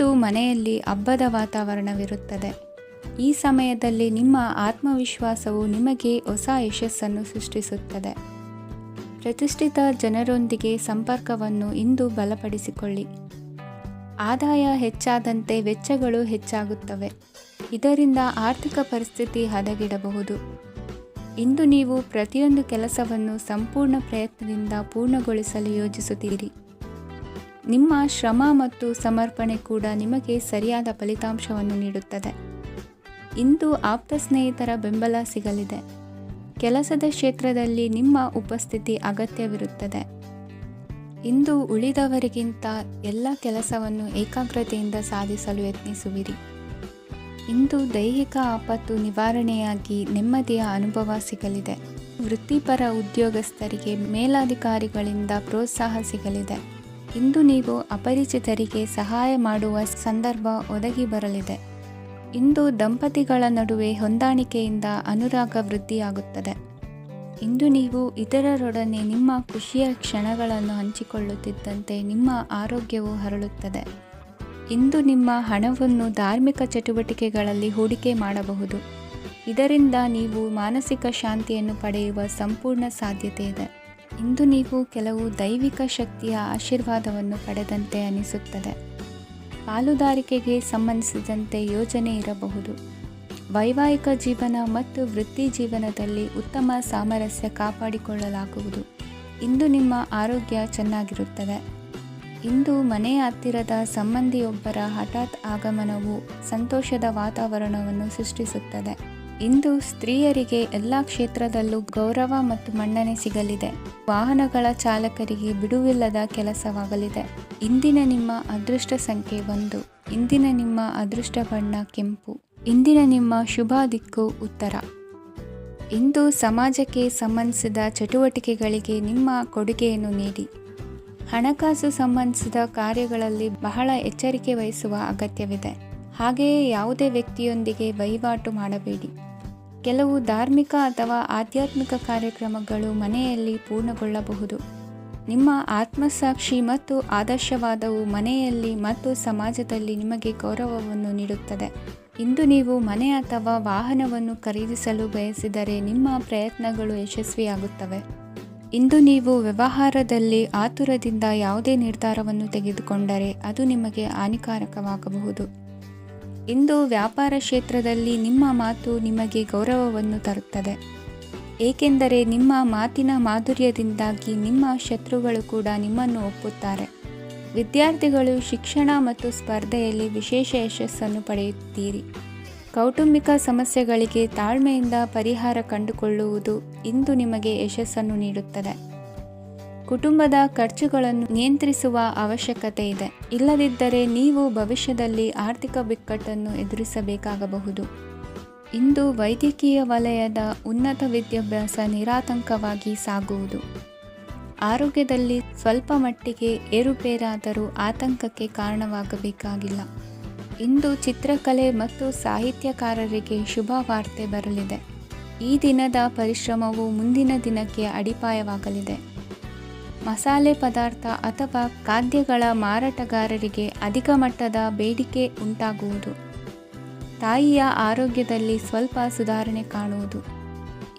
ಇಂದು ಮನೆಯಲ್ಲಿ ಹಬ್ಬದ ವಾತಾವರಣವಿರುತ್ತದೆ. ಈ ಸಮಯದಲ್ಲಿ ನಿಮ್ಮ ಆತ್ಮವಿಶ್ವಾಸವು ನಿಮಗೆ ಹೊಸ ಯಶಸ್ಸನ್ನು ಸೃಷ್ಟಿಸುತ್ತದೆ. ಪ್ರತಿಷ್ಠಿತ ಜನರೊಂದಿಗೆ ಸಂಪರ್ಕವನ್ನು ಇಂದು ಬಲಪಡಿಸಿಕೊಳ್ಳಿ. ಆದಾಯ ಹೆಚ್ಚಾದಂತೆ ವೆಚ್ಚಗಳು ಹೆಚ್ಚಾಗುತ್ತವೆ. ಇದರಿಂದ ಆರ್ಥಿಕ ಪರಿಸ್ಥಿತಿ ಹದಗೆಡಬಹುದು. ಇಂದು ನೀವು ಪ್ರತಿಯೊಂದು ಕೆಲಸವನ್ನು ಸಂಪೂರ್ಣ ಪ್ರಯತ್ನದಿಂದ ಪೂರ್ಣಗೊಳಿಸಲು ಯೋಜಿಸುತ್ತೀರಿ. ನಿಮ್ಮ ಶ್ರಮ ಮತ್ತು ಸಮರ್ಪಣೆ ಕೂಡ ನಿಮಗೆ ಸರಿಯಾದ ಫಲಿತಾಂಶವನ್ನು ನೀಡುತ್ತದೆ. ಇಂದು ಆಪ್ತ ಸ್ನೇಹಿತರ ಬೆಂಬಲ ಸಿಗಲಿದೆ. ಕೆಲಸದ ಕ್ಷೇತ್ರದಲ್ಲಿ ನಿಮ್ಮ ಉಪಸ್ಥಿತಿ ಅಗತ್ಯವಿರುತ್ತದೆ. ಇಂದು ಉಳಿದವರಿಗಿಂತ ಎಲ್ಲ ಕೆಲಸವನ್ನು ಏಕಾಗ್ರತೆಯಿಂದ ಸಾಧಿಸಲು ಯತ್ನಿಸುವಿರಿ. ಇಂದು ದೈಹಿಕ ಆಪತ್ತು ನಿವಾರಣೆಯಾಗಿ ನೆಮ್ಮದಿಯ ಅನುಭವ ಸಿಗಲಿದೆ. ವೃತ್ತಿಪರ ಉದ್ಯೋಗಸ್ಥರಿಗೆ ಮೇಲಾಧಿಕಾರಿಗಳಿಂದ ಪ್ರೋತ್ಸಾಹ ಸಿಗಲಿದೆ. ಇಂದು ನೀವು ಅಪರಿಚಿತರಿಗೆ ಸಹಾಯ ಮಾಡುವ ಸಂದರ್ಭ ಒದಗಿ ಬರಲಿದೆ. ಇಂದು ದಂಪತಿಗಳ ನಡುವೆ ಹೊಂದಾಣಿಕೆಯಿಂದ ಅನುರಾಗ ವೃದ್ಧಿಯಾಗುತ್ತದೆ. ಇಂದು ನೀವು ಇತರರೊಡನೆ ನಿಮ್ಮ ಖುಷಿಯ ಕ್ಷಣಗಳನ್ನು ಹಂಚಿಕೊಳ್ಳುತ್ತಿದ್ದಂತೆ ನಿಮ್ಮ ಆರೋಗ್ಯವು ಹರಳುತ್ತದೆ. ಇಂದು ನಿಮ್ಮ ಹಣವನ್ನು ಧಾರ್ಮಿಕ ಚಟುವಟಿಕೆಗಳಲ್ಲಿ ಹೂಡಿಕೆ ಮಾಡಬಹುದು. ಇದರಿಂದ ನೀವು ಮಾನಸಿಕ ಶಾಂತಿಯನ್ನು ಪಡೆಯುವ ಸಂಪೂರ್ಣ ಸಾಧ್ಯತೆ ಇದೆ. ಇಂದು ನೀವು ಕೆಲವು ದೈವಿಕ ಶಕ್ತಿಯ ಆಶೀರ್ವಾದವನ್ನು ಪಡೆದಂತೆ ಅನಿಸುತ್ತದೆ. ಪಾಲುದಾರಿಕೆಗೆ ಸಂಬಂಧಿಸಿದಂತೆ ಯೋಜನೆ ಇರಬಹುದು. ವೈವಾಹಿಕ ಜೀವನ ಮತ್ತು ವೃತ್ತಿ ಜೀವನದಲ್ಲಿ ಉತ್ತಮ ಸಾಮರಸ್ಯ ಕಾಪಾಡಿಕೊಳ್ಳಲಾಗುವುದು. ಇಂದು ನಿಮ್ಮ ಆರೋಗ್ಯ ಚೆನ್ನಾಗಿರುತ್ತದೆ. ಇಂದು ಮನೆಯ ಹತ್ತಿರದ ಸಂಬಂಧಿಯೊಬ್ಬರ ಹಠಾತ್ ಆಗಮನವು ಸಂತೋಷದ ವಾತಾವರಣವನ್ನು ಸೃಷ್ಟಿಸುತ್ತದೆ. ಇಂದು ಸ್ತ್ರೀಯರಿಗೆ ಎಲ್ಲ ಕ್ಷೇತ್ರದಲ್ಲೂ ಗೌರವ ಮತ್ತು ಮನ್ನಣೆ ಸಿಗಲಿದೆ. ವಾಹನಗಳ ಚಾಲಕರಿಗೆ ಬಿಡುವಿಲ್ಲದ ಕೆಲಸವಾಗಲಿದೆ. ಇಂದಿನ ನಿಮ್ಮ ಅದೃಷ್ಟ ಸಂಖ್ಯೆ 1. ಇಂದಿನ ನಿಮ್ಮ ಅದೃಷ್ಟ ಬಣ್ಣ ಕೆಂಪು. ಇಂದಿನ ನಿಮ್ಮ ಶುಭ ದಿಕ್ಕು ಉತ್ತರ. ಇಂದು ಸಮಾಜಕ್ಕೆ ಸಂಬಂಧಿಸಿದ ಚಟುವಟಿಕೆಗಳಿಗೆ ನಿಮ್ಮ ಕೊಡುಗೆಯನ್ನು ನೀಡಿ. ಹಣಕಾಸು ಸಂಬಂಧಿಸಿದ ಕಾರ್ಯಗಳಲ್ಲಿ ಬಹಳ ಎಚ್ಚರಿಕೆ ವಹಿಸುವ ಅಗತ್ಯವಿದೆ. ಹಾಗೆಯೇ ಯಾವುದೇ ವ್ಯಕ್ತಿಯೊಂದಿಗೆ ವಹಿವಾಟು ಮಾಡಬೇಡಿ. ಕೆಲವು ಧಾರ್ಮಿಕ ಅಥವಾ ಆಧ್ಯಾತ್ಮಿಕ ಕಾರ್ಯಕ್ರಮಗಳು ಮನೆಯಲ್ಲಿ ಪೂರ್ಣಗೊಳ್ಳಬಹುದು. ನಿಮ್ಮ ಆತ್ಮಸಾಕ್ಷಿ ಮತ್ತು ಆದರ್ಶವಾದವು ಮನೆಯಲ್ಲಿ ಮತ್ತು ಸಮಾಜದಲ್ಲಿ ನಿಮಗೆ ಗೌರವವನ್ನು ನೀಡುತ್ತದೆ. ಇಂದು ನೀವು ಮನೆ ಅಥವಾ ವಾಹನವನ್ನು ಖರೀದಿಸಲು ಬಯಸಿದರೆ ನಿಮ್ಮ ಪ್ರಯತ್ನಗಳು ಯಶಸ್ವಿಯಾಗುತ್ತವೆ. ಇಂದು ನೀವು ವ್ಯವಹಾರದಲ್ಲಿ ಆತುರದಿಂದ ಯಾವುದೇ ನಿರ್ಧಾರವನ್ನು ತೆಗೆದುಕೊಂಡರೆ ಅದು ನಿಮಗೆ ಹಾನಿಕಾರಕವಾಗಬಹುದು. ಇಂದು ವ್ಯಾಪಾರ ಕ್ಷೇತ್ರದಲ್ಲಿ ನಿಮ್ಮ ಮಾತು ನಿಮಗೆ ಗೌರವವನ್ನು ತರುತ್ತದೆ, ಏಕೆಂದರೆ ನಿಮ್ಮ ಮಾತಿನ ಮಾಧುರ್ಯದಿಂದಾಗಿ ನಿಮ್ಮ ಶತ್ರುಗಳು ಕೂಡ ನಿಮ್ಮನ್ನು ಒಪ್ಪುತ್ತಾರೆ. ವಿದ್ಯಾರ್ಥಿಗಳು ಶಿಕ್ಷಣ ಮತ್ತು ಸ್ಪರ್ಧೆಯಲ್ಲಿ ವಿಶೇಷ ಯಶಸ್ಸನ್ನು ಪಡೆಯುತ್ತೀರಿ. ಕೌಟುಂಬಿಕ ಸಮಸ್ಯೆಗಳಿಗೆ ತಾಳ್ಮೆಯಿಂದ ಪರಿಹಾರ ಕಂಡುಕೊಳ್ಳುವುದು ಇಂದು ನಿಮಗೆ ಯಶಸ್ಸನ್ನು ನೀಡುತ್ತದೆ. ಕುಟುಂಬದ ಖರ್ಚುಗಳನ್ನು ನಿಯಂತ್ರಿಸುವ ಅವಶ್ಯಕತೆ ಇದೆ. ಇಲ್ಲದಿದ್ದರೆ ನೀವು ಭವಿಷ್ಯದಲ್ಲಿ ಆರ್ಥಿಕ ಬಿಕ್ಕಟ್ಟನ್ನು ಎದುರಿಸಬೇಕಾಗಬಹುದು. ಇಂದು ವೈದ್ಯಕೀಯ ವಲಯದ ಉನ್ನತ ವಿದ್ಯಾಭ್ಯಾಸ ನಿರಾತಂಕವಾಗಿ ಸಾಗುವುದು. ಆರೋಗ್ಯದಲ್ಲಿ ಸ್ವಲ್ಪ ಮಟ್ಟಿಗೆ ಏರುಪೇರಾದರೂ ಆತಂಕಕ್ಕೆ ಕಾರಣವಾಗಬೇಕಾಗಿಲ್ಲ. ಇಂದು ಚಿತ್ರಕಲೆ ಮತ್ತು ಸಾಹಿತ್ಯಕಾರರಿಗೆ ಶುಭ ವಾರ್ತೆ ಬರಲಿದೆ. ಈ ದಿನದ ಪರಿಶ್ರಮವು ಮುಂದಿನ ದಿನಕ್ಕೆ ಅಡಿಪಾಯವಾಗಲಿದೆ. ಮಸಾಲೆ ಪದಾರ್ಥ ಅಥವಾ ಖಾದ್ಯಗಳ ಮಾರಾಟಗಾರರಿಗೆ ಅಧಿಕ ಮಟ್ಟದ ಬೇಡಿಕೆ ಉಂಟಾಗುವುದು. ತಾಯಿಯ ಆರೋಗ್ಯದಲ್ಲಿ ಸ್ವಲ್ಪ ಸುಧಾರಣೆ ಕಾಣುವುದು.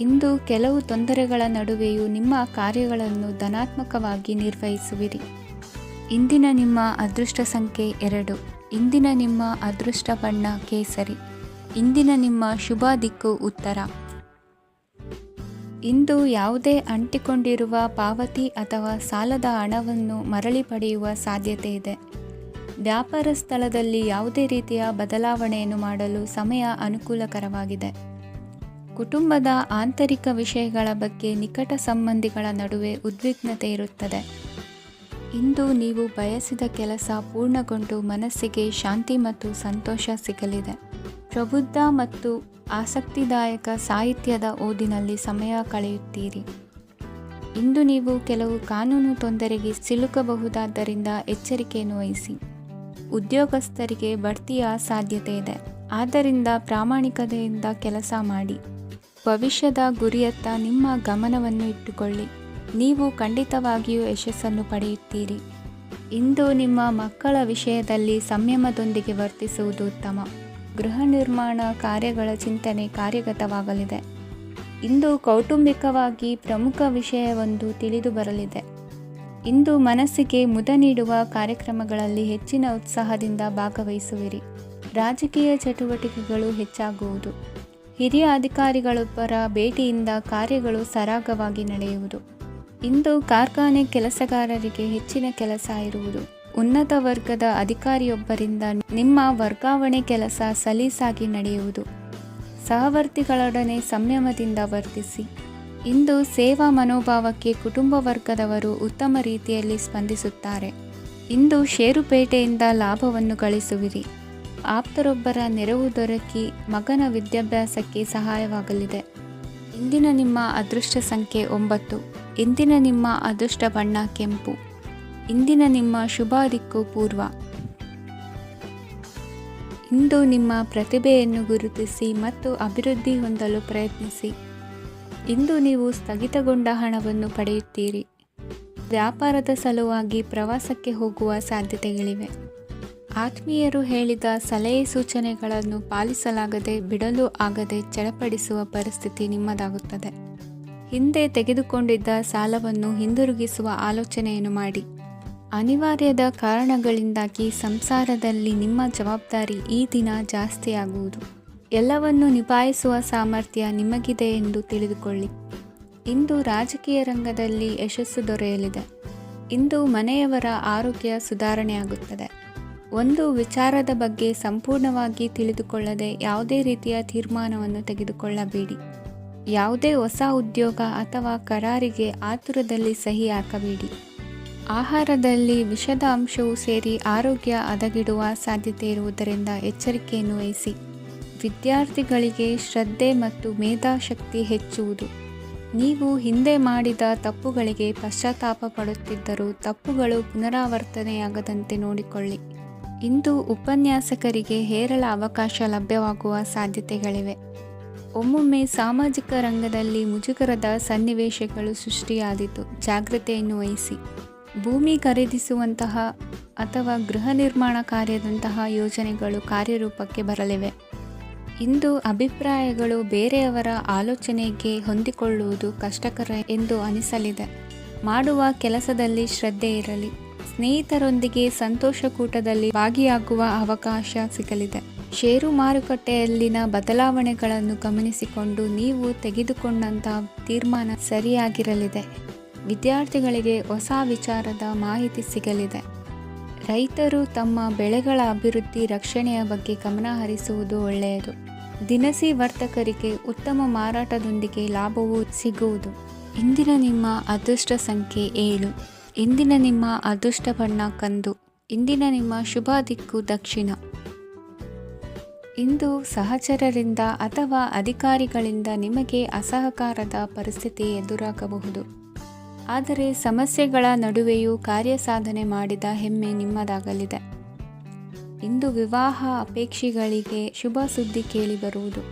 ಇಂದು ಕೆಲವು ತೊಂದರೆಗಳ ನಡುವೆಯೂ ನಿಮ್ಮ ಕಾರ್ಯಗಳನ್ನು ಧನಾತ್ಮಕವಾಗಿ ನಿರ್ವಹಿಸುವಿರಿ. ಇಂದಿನ ನಿಮ್ಮ ಅದೃಷ್ಟ ಸಂಖ್ಯೆ 2. ಇಂದಿನ ನಿಮ್ಮ ಅದೃಷ್ಟ ಬಣ್ಣ ಕೇಸರಿ. ಇಂದಿನ ನಿಮ್ಮ ಶುಭ ದಿಕ್ಕು ಉತ್ತರ. ಇಂದು ಯಾವುದೇ ಅಂಟಿಕೊಂಡಿರುವ ಪಾವತಿ ಅಥವಾ ಸಾಲದ ಹಣವನ್ನು ಮರಳಿ ಪಡೆಯುವ ಸಾಧ್ಯತೆ ಇದೆ. ವ್ಯಾಪಾರ ಸ್ಥಳದಲ್ಲಿ ಯಾವುದೇ ರೀತಿಯ ಬದಲಾವಣೆಯನ್ನು ಮಾಡಲು ಸಮಯ ಅನುಕೂಲಕರವಾಗಿದೆ. ಕುಟುಂಬದ ಆಂತರಿಕ ವಿಷಯಗಳ ಬಗ್ಗೆ ನಿಕಟ ಸಂಬಂಧಿಗಳ ನಡುವೆ ಉದ್ವಿಗ್ನತೆ ಇರುತ್ತದೆ. ಇಂದು ನೀವು ಬಯಸಿದ ಕೆಲಸ ಪೂರ್ಣಗೊಂಡು ಮನಸ್ಸಿಗೆ ಶಾಂತಿ ಮತ್ತು ಸಂತೋಷ ಸಿಗಲಿದೆ. ಪ್ರಬುದ್ಧ ಮತ್ತು ಆಸಕ್ತಿದಾಯಕ ಸಾಹಿತ್ಯದ ಓದಿನಲ್ಲಿ ಸಮಯ ಕಳೆಯುತ್ತೀರಿ. ಇಂದು ನೀವು ಕೆಲವು ಕಾನೂನು ತೊಂದರೆಗೆ ಸಿಲುಕಬಹುದಾದ್ದರಿಂದ ಎಚ್ಚರಿಕೆಯನ್ನು ವಹಿಸಿ. ಉದ್ಯೋಗಸ್ಥರಿಗೆ ಬಡ್ತಿಯ ಸಾಧ್ಯತೆ ಇದೆ, ಆದ್ದರಿಂದ ಪ್ರಾಮಾಣಿಕತೆಯಿಂದ ಕೆಲಸ ಮಾಡಿ. ಭವಿಷ್ಯದ ಗುರಿಯತ್ತ ನಿಮ್ಮ ಗಮನವನ್ನು ಇಟ್ಟುಕೊಳ್ಳಿ. ನೀವು ಖಂಡಿತವಾಗಿಯೂ ಯಶಸ್ಸನ್ನು ಪಡೆಯುತ್ತೀರಿ. ಇಂದು ನಿಮ್ಮ ಮಕ್ಕಳ ವಿಷಯದಲ್ಲಿ ಸಂಯಮದೊಂದಿಗೆ ವರ್ತಿಸುವುದು ಉತ್ತಮ. ಗೃಹ ನಿರ್ಮಾಣ ಕಾರ್ಯಗಳ ಚಿಂತನೆ ಕಾರ್ಯಗತವಾಗಲಿದೆ. ಇಂದು ಕೌಟುಂಬಿಕವಾಗಿ ಪ್ರಮುಖ ವಿಷಯವೊಂದು ತಿಳಿದು ಬರಲಿದೆ. ಇಂದು ಮನಸ್ಸಿಗೆ ಮುದ ನೀಡುವ ಕಾರ್ಯಕ್ರಮಗಳಲ್ಲಿ ಹೆಚ್ಚಿನ ಉತ್ಸಾಹದಿಂದ ಭಾಗವಹಿಸುವಿರಿ. ರಾಜಕೀಯ ಚಟುವಟಿಕೆಗಳು ಹೆಚ್ಚಾಗುವುದು. ಹಿರಿಯ ಅಧಿಕಾರಿಗಳೊಬ್ಬರ ಭೇಟಿಯಿಂದ ಕಾರ್ಯಗಳು ಸರಾಗವಾಗಿ ನಡೆಯುವುದು. ಇಂದು ಕಾರ್ಖಾನೆ ಕೆಲಸಗಾರರಿಗೆ ಹೆಚ್ಚಿನ ಕೆಲಸ ಇರುವುದು. ಉನ್ನತ ವರ್ಗದ ಅಧಿಕಾರಿಯೊಬ್ಬರಿಂದ ನಿಮ್ಮ ವರ್ಗಾವಣೆ ಕೆಲಸ ಸಲೀಸಾಗಿ ನಡೆಯುವುದು. ಸಹವರ್ತಿಗಳೊಡನೆ ಸಂಯಮದಿಂದ ವರ್ತಿಸಿ. ಇಂದು ಸೇವಾ ಮನೋಭಾವಕ್ಕೆ ಕುಟುಂಬ ವರ್ಗದವರು ಉತ್ತಮ ರೀತಿಯಲ್ಲಿ ಸ್ಪಂದಿಸುತ್ತಾರೆ. ಇಂದು ಷೇರುಪೇಟೆಯಿಂದ ಲಾಭವನ್ನು ಗಳಿಸುವಿರಿ. ಆಪ್ತರೊಬ್ಬರ ನೆರವು ದೊರಕಿ ಮಗನ ವಿದ್ಯಾಭ್ಯಾಸಕ್ಕೆ ಸಹಾಯವಾಗಲಿದೆ. ಇಂದಿನ ನಿಮ್ಮ ಅದೃಷ್ಟ ಸಂಖ್ಯೆ 9. ಇಂದಿನ ನಿಮ್ಮ ಅದೃಷ್ಟ ಬಣ್ಣ ಕೆಂಪು. ಇಂದಿನ ನಿಮ್ಮ ಶುಭ ದಿಕ್ಕು ಪೂರ್ವ. ಇಂದು ನಿಮ್ಮ ಪ್ರತಿಭೆಯನ್ನು ಗುರುತಿಸಿ ಮತ್ತು ಅಭಿವೃದ್ಧಿ ಹೊಂದಲು ಪ್ರಯತ್ನಿಸಿ. ಇಂದು ನೀವು ಸ್ಥಗಿತಗೊಂಡ ಹಣವನ್ನು ಪಡೆಯುತ್ತೀರಿ. ವ್ಯಾಪಾರದ ಸಲುವಾಗಿ ಪ್ರವಾಸಕ್ಕೆ ಹೋಗುವ ಸಾಧ್ಯತೆಗಳಿವೆ. ಆತ್ಮೀಯರು ಹೇಳಿದ ಸಲಹೆ ಸೂಚನೆಗಳನ್ನು ಪಾಲಿಸಲಾಗದೆ ಬಿಡಲು ಆಗದೆ ಚಡಪಡಿಸುವ ಪರಿಸ್ಥಿತಿ ನಿಮ್ಮದಾಗುತ್ತದೆ. ಹಿಂದೆ ತೆಗೆದುಕೊಂಡಿದ್ದ ಸಾಲವನ್ನು ಹಿಂದಿರುಗಿಸುವ ಆಲೋಚನೆಯನ್ನು ಮಾಡಿ. ಅನಿವಾರ್ಯದ ಕಾರಣಗಳಿಂದಾಗಿ ಸಂಸಾರದಲ್ಲಿ ನಿಮ್ಮ ಜವಾಬ್ದಾರಿ ಈ ದಿನ ಜಾಸ್ತಿಯಾಗುವುದು. ಎಲ್ಲವನ್ನು ನಿಭಾಯಿಸುವ ಸಾಮರ್ಥ್ಯ ನಿಮಗಿದೆ ಎಂದು ತಿಳಿದುಕೊಳ್ಳಿ. ಇಂದು ರಾಜಕೀಯ ರಂಗದಲ್ಲಿ ಯಶಸ್ಸು ದೊರೆಯಲಿದೆ. ಇಂದು ಮನೆಯವರ ಆರೋಗ್ಯ ಸುಧಾರಣೆಯಾಗುತ್ತದೆ. ಒಂದು ವಿಚಾರದ ಬಗ್ಗೆ ಸಂಪೂರ್ಣವಾಗಿ ತಿಳಿದುಕೊಳ್ಳದೆ ಯಾವುದೇ ರೀತಿಯ ತೀರ್ಮಾನವನ್ನು ತೆಗೆದುಕೊಳ್ಳಬೇಡಿ. ಯಾವುದೇ ಹೊಸ ಉದ್ಯೋಗ ಅಥವಾ ಕರಾರಿಗೆ ಆತುರದಲ್ಲಿ ಸಹಿ ಹಾಕಬೇಡಿ. ಆಹಾರದಲ್ಲಿ ವಿಷದ ಅಂಶವು ಸೇರಿ ಆರೋಗ್ಯ ಹದಗೆಡುವ ಸಾಧ್ಯತೆ ಇರುವುದರಿಂದ ಎಚ್ಚರಿಕೆಯನ್ನು ವಹಿಸಿ. ವಿದ್ಯಾರ್ಥಿಗಳಿಗೆ ಶ್ರದ್ಧೆ ಮತ್ತು ಮೇಧಾಶಕ್ತಿ ಹೆಚ್ಚುವುದು. ನೀವು ಹಿಂದೆ ಮಾಡಿದ ತಪ್ಪುಗಳಿಗೆ ಪಶ್ಚಾತ್ತಾಪ ಪಡುತ್ತಿದ್ದರೂ ತಪ್ಪುಗಳು ಪುನರಾವರ್ತನೆಯಾಗದಂತೆ ನೋಡಿಕೊಳ್ಳಿ. ಇಂದು ಉಪನ್ಯಾಸಕರಿಗೆ ಹೇರಳ ಅವಕಾಶ ಲಭ್ಯವಾಗುವ ಸಾಧ್ಯತೆಗಳಿವೆ. ಒಮ್ಮೊಮ್ಮೆ ಸಾಮಾಜಿಕ ರಂಗದಲ್ಲಿ ಮುಜುಗರದ ಸನ್ನಿವೇಶಗಳು ಸೃಷ್ಟಿಯಾದೀತು. ಜಾಗ್ರತೆಯನ್ನು ವಹಿಸಿ. ಭೂಮಿ ಖರೀದಿಸುವಂತಹ ಅಥವಾ ಗೃಹ ನಿರ್ಮಾಣ ಕಾರ್ಯದಂತಹ ಯೋಜನೆಗಳು ಕಾರ್ಯರೂಪಕ್ಕೆ ಬರಲಿವೆ. ಇಂದು ಅಭಿಪ್ರಾಯಗಳು ಬೇರೆಯವರ ಆಲೋಚನೆಗೆ ಹೊಂದಿಕೊಳ್ಳುವುದು ಕಷ್ಟಕರ ಎಂದು ಅನಿಸಲಿದೆ. ಮಾಡುವ ಕೆಲಸದಲ್ಲಿ ಶ್ರದ್ಧೆ ಇರಲಿ. ಸ್ನೇಹಿತರೊಂದಿಗೆ ಸಂತೋಷಕೂಟದಲ್ಲಿ ಭಾಗಿಯಾಗುವ ಅವಕಾಶ ಸಿಗಲಿದೆ. ಷೇರು ಮಾರುಕಟ್ಟೆಯಲ್ಲಿನ ಬದಲಾವಣೆಗಳನ್ನು ಗಮನಿಸಿಕೊಂಡು ನೀವು ತೆಗೆದುಕೊಂಡಂತಹ ತೀರ್ಮಾನ ಸರಿಯಾಗಿರಲಿದೆ. ವಿದ್ಯಾರ್ಥಿಗಳಿಗೆ ಹೊಸ ವಿಚಾರದ ಮಾಹಿತಿ ಸಿಗಲಿದೆ. ರೈತರು ತಮ್ಮ ಬೆಳೆಗಳ ಅಭಿವೃದ್ಧಿ ರಕ್ಷಣೆಯ ಬಗ್ಗೆ ಗಮನ ಹರಿಸುವುದು ಒಳ್ಳೆಯದು. ದಿನಸಿ ವರ್ತಕರಿಗೆ ಉತ್ತಮ ಮಾರಾಟದೊಂದಿಗೆ ಲಾಭವೂ ಸಿಗುವುದು. ಇಂದಿನ ನಿಮ್ಮ ಅದೃಷ್ಟ ಸಂಖ್ಯೆ 7. ಇಂದಿನ ನಿಮ್ಮ ಅದೃಷ್ಟ ಬಣ್ಣ ಕಂದು. ಇಂದಿನ ನಿಮ್ಮ ಶುಭ ದಿಕ್ಕು ದಕ್ಷಿಣ. ಇಂದು ಸಹಚರರಿಂದ ಅಥವಾ ಅಧಿಕಾರಿಗಳಿಂದ ನಿಮಗೆ ಅಸಹಕಾರದ ಪರಿಸ್ಥಿತಿ ಎದುರಾಗಬಹುದು. ಆದರೆ ಸಮಸ್ಯೆಗಳ ನಡುವೆಯೂ ಕಾರ್ಯಸಾಧನೆ ಮಾಡಿದ ಹೆಮ್ಮೆ ನಿಮ್ಮದಾಗಲಿದೆ. ಇಂದು ವಿವಾಹ ಅಪೇಕ್ಷಿಗಳಿಗೆ ಶುಭ ಸುದ್ದಿ ಕೇಳಿಬರುವುದು.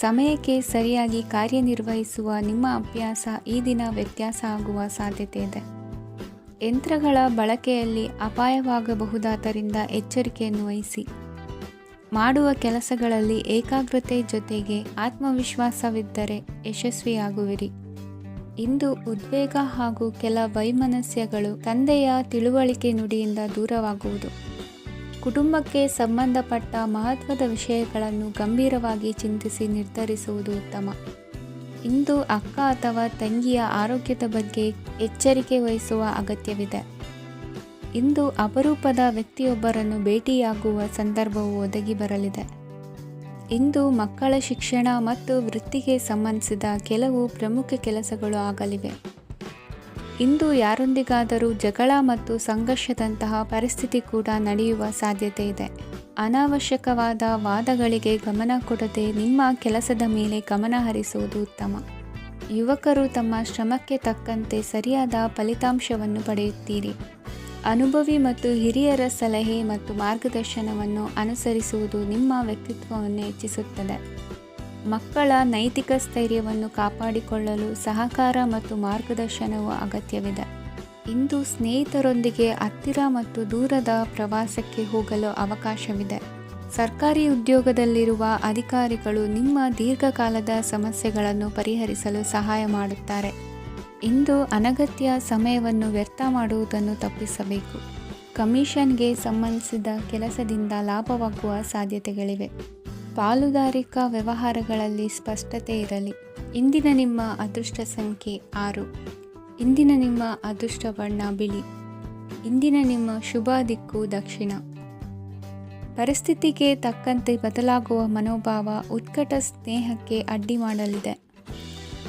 ಸಮಯಕ್ಕೆ ಸರಿಯಾಗಿ ಕಾರ್ಯನಿರ್ವಹಿಸುವ ನಿಮ್ಮ ಅಭ್ಯಾಸ ಈ ದಿನ ವ್ಯತ್ಯಾಸ ಆಗುವ ಸಾಧ್ಯತೆ ಇದೆ. ಯಂತ್ರಗಳ ಬಳಕೆಯಲ್ಲಿ ಅಪಾಯವಾಗಬಹುದಾದ್ದರಿಂದ ಎಚ್ಚರಿಕೆಯನ್ನು ವಹಿಸಿ. ಮಾಡುವ ಕೆಲಸಗಳಲ್ಲಿ ಏಕಾಗ್ರತೆ ಜೊತೆಗೆ ಆತ್ಮವಿಶ್ವಾಸವಿದ್ದರೆ ಯಶಸ್ವಿಯಾಗುವಿರಿ. ಇಂದು ಉದ್ವೇಗ ಹಾಗೂ ಕೆಲ ವೈಮನಸ್ಯಗಳು ತಂದೆಯ ತಿಳುವಳಿಕೆ ನುಡಿಯಿಂದ ದೂರವಾಗುವುದು. ಕುಟುಂಬಕ್ಕೆ ಸಂಬಂಧಪಟ್ಟ ಮಹತ್ವದ ವಿಷಯಗಳನ್ನು ಗಂಭೀರವಾಗಿ ಚಿಂತಿಸಿ ನಿರ್ಧರಿಸುವುದು ಉತ್ತಮ. ಇಂದು ಅಕ್ಕ ಅಥವಾ ತಂಗಿಯ ಆರೋಗ್ಯದ ಬಗ್ಗೆ ಎಚ್ಚರಿಕೆ ವಹಿಸುವ ಅಗತ್ಯವಿದೆ. ಇಂದು ಅಪರೂಪದ ವ್ಯಕ್ತಿಯೊಬ್ಬರನ್ನು ಭೇಟಿಯಾಗುವ ಸಂದರ್ಭವು ಒದಗಿ ಬರಲಿದೆ. ಇಂದು ಮಕ್ಕಳ ಶಿಕ್ಷಣ ಮತ್ತು ವೃತ್ತಿಗೆ ಸಂಬಂಧಿಸಿದ ಕೆಲವು ಪ್ರಮುಖ ಕೆಲಸಗಳು ಆಗಲಿವೆ. ಇಂದು ಯಾರೊಂದಿಗಾದರೂ ಜಗಳ ಮತ್ತು ಸಂಘರ್ಷದಂತಹ ಪರಿಸ್ಥಿತಿ ಕೂಡ ನಡೆಯುವ ಸಾಧ್ಯತೆ ಇದೆ. ಅನಾವಶ್ಯಕವಾದ ವಾದಗಳಿಗೆ ಗಮನ ಕೊಡದೆ ನಿಮ್ಮ ಕೆಲಸದ ಮೇಲೆ ಗಮನ ಹರಿಸುವುದು ಉತ್ತಮ. ಯುವಕರು ತಮ್ಮ ಶ್ರಮಕ್ಕೆ ತಕ್ಕಂತೆ ಸರಿಯಾದ ಫಲಿತಾಂಶವನ್ನು ಪಡೆಯುತ್ತೀರಿ. ಅನುಭವಿ ಮತ್ತು ಹಿರಿಯರ ಸಲಹೆ ಮತ್ತು ಮಾರ್ಗದರ್ಶನವನ್ನು ಅನುಸರಿಸುವುದು ನಿಮ್ಮ ವ್ಯಕ್ತಿತ್ವವನ್ನು ಹೆಚ್ಚಿಸುತ್ತದೆ. ಮಕ್ಕಳ ನೈತಿಕ ಸ್ಥೈರ್ಯವನ್ನು ಕಾಪಾಡಿಕೊಳ್ಳಲು ಸಹಕಾರ ಮತ್ತು ಮಾರ್ಗದರ್ಶನವು ಅಗತ್ಯವಿದೆ. ಇಂದು ಸ್ನೇಹಿತರೊಂದಿಗೆ ಹತ್ತಿರ ಮತ್ತು ದೂರದ ಪ್ರವಾಸಕ್ಕೆ ಹೋಗಲು ಅವಕಾಶವಿದೆ. ಸರ್ಕಾರಿ ಉದ್ಯೋಗದಲ್ಲಿರುವ ಅಧಿಕಾರಿಗಳು ನಿಮ್ಮ ದೀರ್ಘಕಾಲದ ಸಮಸ್ಯೆಗಳನ್ನು ಪರಿಹರಿಸಲು ಸಹಾಯ ಮಾಡುತ್ತಾರೆ. ಇಂದು ಅನಗತ್ಯ ಸಮಯವನ್ನು ವ್ಯರ್ಥ ಮಾಡುವುದನ್ನು ತಪ್ಪಿಸಬೇಕು. ಕಮಿಷನ್ಗೆ ಸಂಬಂಧಿಸಿದ ಕೆಲಸದಿಂದ ಲಾಭವಾಗುವ ಸಾಧ್ಯತೆಗಳಿವೆ. ಪಾಲುದಾರಿಕಾ ವ್ಯವಹಾರಗಳಲ್ಲಿ ಸ್ಪಷ್ಟತೆ ಇರಲಿ. ಇಂದಿನ ನಿಮ್ಮ ಅದೃಷ್ಟ ಸಂಖ್ಯೆ 6. ಇಂದಿನ ನಿಮ್ಮ ಅದೃಷ್ಟ ಬಣ್ಣ ಬಿಳಿ. ಇಂದಿನ ನಿಮ್ಮ ಶುಭ ದಿಕ್ಕು ದಕ್ಷಿಣ. ಪರಿಸ್ಥಿತಿಗೆ ತಕ್ಕಂತೆ ಬದಲಾಗುವ ಮನೋಭಾವ ಉತ್ಕಟ ಸ್ನೇಹಕ್ಕೆ ಅಡ್ಡಿ ಮಾಡಲಿದೆ.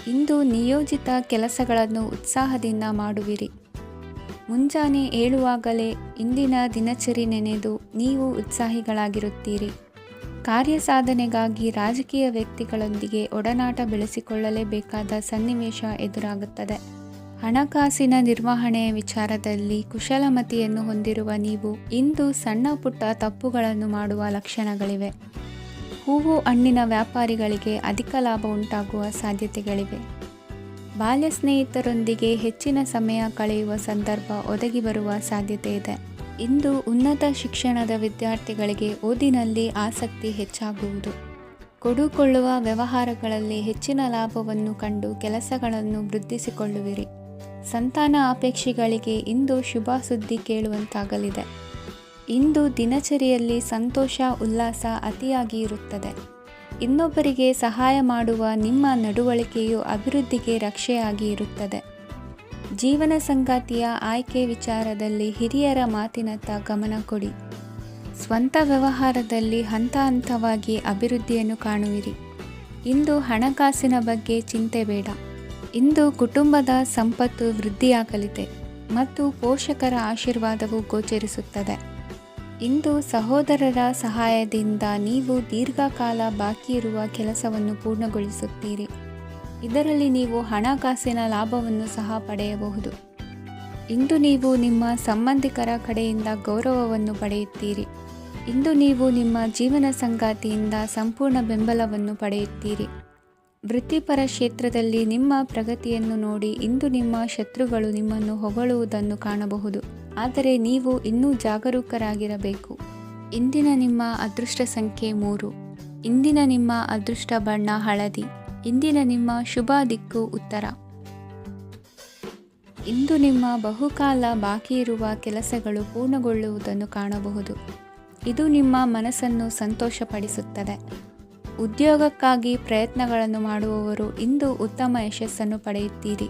ಇಂದು ನಿಯೋಜಿತ ಕೆಲಸಗಳನ್ನು ಉತ್ಸಾಹದಿಂದ ಮಾಡುವಿರಿ. ಮುಂಜಾನೆ ಏಳುವಾಗಲೇ ಇಂದಿನ ದಿನಚರಿ ನೆನೆದು ನೀವು ಉತ್ಸಾಹಿಗಳಾಗಿರುತ್ತೀರಿ. ಕಾರ್ಯಸಾಧನೆಗಾಗಿ ರಾಜಕೀಯ ವ್ಯಕ್ತಿಗಳೊಂದಿಗೆ ಒಡನಾಟ ಬೆಳೆಸಿಕೊಳ್ಳಲೇಬೇಕಾದ ಸನ್ನಿವೇಶ ಎದುರಾಗುತ್ತದೆ. ಹಣಕಾಸಿನ ನಿರ್ವಹಣೆಯ ವಿಚಾರದಲ್ಲಿ ಕುಶಲಮತಿಯನ್ನು ಹೊಂದಿರುವ ನೀವು ಇಂದು ಸಣ್ಣ ಪುಟ್ಟ ತಪ್ಪುಗಳನ್ನು ಮಾಡುವ ಲಕ್ಷಣಗಳಿವೆ. ಹೂವು ಹಣ್ಣಿನ ವ್ಯಾಪಾರಿಗಳಿಗೆ ಅಧಿಕ ಲಾಭ ಉಂಟಾಗುವ ಸಾಧ್ಯತೆಗಳಿವೆ. ಬಾಲ್ಯ ಸ್ನೇಹಿತರೊಂದಿಗೆ ಹೆಚ್ಚಿನ ಸಮಯ ಕಳೆಯುವ ಸಂದರ್ಭ ಒದಗಿ ಬರುವ ಸಾಧ್ಯತೆ ಇದೆ. ಇಂದು ಉನ್ನತ ಶಿಕ್ಷಣದ ವಿದ್ಯಾರ್ಥಿಗಳಿಗೆ ಓದಿನಲ್ಲಿ ಆಸಕ್ತಿ ಹೆಚ್ಚಾಗುವುದು. ಕೊಡುಕೊಳ್ಳುವ ವ್ಯವಹಾರಗಳಲ್ಲಿ ಹೆಚ್ಚಿನ ಲಾಭವನ್ನು ಕಂಡು ಕೆಲಸಗಳನ್ನು ವೃದ್ಧಿಸಿಕೊಳ್ಳುವಿರಿ. ಸಂತಾನ ಅಪೇಕ್ಷಿಗಳಿಗೆ ಇಂದು ಶುಭ ಸುದ್ದಿ ಕೇಳುವಂತಾಗಲಿದೆ. ಇಂದು ದಿನಚರಿಯಲ್ಲಿ ಸಂತೋಷ ಉಲ್ಲಾಸ ಅತಿಯಾಗಿ ಇರುತ್ತದೆ. ಇನ್ನೊಬ್ಬರಿಗೆ ಸಹಾಯ ಮಾಡುವ ನಿಮ್ಮ ನಡವಳಿಕೆಯು ಅಭಿವೃದ್ಧಿಗೆ ರಕ್ಷೆಯಾಗಿ ಇರುತ್ತದೆ. ಜೀವನ ಸಂಗಾತಿಯ ಆಯ್ಕೆ ವಿಚಾರದಲ್ಲಿ ಹಿರಿಯರ ಮಾತಿನತ್ತ ಗಮನ ಕೊಡಿ. ಸ್ವಂತ ವ್ಯವಹಾರದಲ್ಲಿ ಹಂತ ಹಂತವಾಗಿ ಅಭಿವೃದ್ಧಿಯನ್ನು ಕಾಣುವಿರಿ. ಇಂದು ಹಣಕಾಸಿನ ಬಗ್ಗೆ ಚಿಂತೆ ಬೇಡ. ಇಂದು ಕುಟುಂಬದ ಸಂಪತ್ತು ವೃದ್ಧಿಯಾಗಲಿದೆ ಮತ್ತು ಪೋಷಕರ ಆಶೀರ್ವಾದವು ಗೋಚರಿಸುತ್ತದೆ. ಇಂದು ಸಹೋದರರ ಸಹಾಯದಿಂದ ನೀವು ದೀರ್ಘಕಾಲ ಬಾಕಿ ಇರುವ ಕೆಲಸವನ್ನು ಪೂರ್ಣಗೊಳಿಸುತ್ತೀರಿ. ಇದರಲ್ಲಿ ನೀವು ಹಣಕಾಸಿನ ಲಾಭವನ್ನು ಸಹ ಪಡೆಯಬಹುದು. ಇಂದು ನೀವು ನಿಮ್ಮ ಸಂಬಂಧಿಕರ ಕಡೆಯಿಂದ ಗೌರವವನ್ನು ಪಡೆಯುತ್ತೀರಿ. ಇಂದು ನೀವು ನಿಮ್ಮ ಜೀವನ ಸಂಗಾತಿಯಿಂದ ಸಂಪೂರ್ಣ ಬೆಂಬಲವನ್ನು ಪಡೆಯುತ್ತೀರಿ. ವೃತ್ತಿಪರ ಕ್ಷೇತ್ರದಲ್ಲಿ ನಿಮ್ಮ ಪ್ರಗತಿಯನ್ನು ನೋಡಿ ಇಂದು ನಿಮ್ಮ ಶತ್ರುಗಳು ನಿಮ್ಮನ್ನು ಹೊಗಳುವುದನ್ನು ಕಾಣಬಹುದು. ಆದರೆ ನೀವು ಇನ್ನೂ ಜಾಗರೂಕರಾಗಿರಬೇಕು. ಇಂದಿನ ನಿಮ್ಮ ಅದೃಷ್ಟ ಸಂಖ್ಯೆ 3. ಇಂದಿನ ನಿಮ್ಮ ಅದೃಷ್ಟ ಬಣ್ಣ ಹಳದಿ. ಇಂದಿನ ನಿಮ್ಮ ಶುಭ ದಿಕ್ಕು ಉತ್ತರ. ಇಂದು ನಿಮ್ಮ ಬಹುಕಾಲ ಬಾಕಿ ಇರುವ ಕೆಲಸಗಳು ಪೂರ್ಣಗೊಳ್ಳುವುದನ್ನು ಕಾಣಬಹುದು. ಇದು ನಿಮ್ಮ ಮನಸ್ಸನ್ನು ಸಂತೋಷಪಡಿಸುತ್ತದೆ. ಉದ್ಯೋಗಕ್ಕಾಗಿ ಪ್ರಯತ್ನಗಳನ್ನು ಮಾಡುವವರು ಇಂದು ಉತ್ತಮ ಯಶಸ್ಸನ್ನು ಪಡೆಯುತ್ತೀರಿ.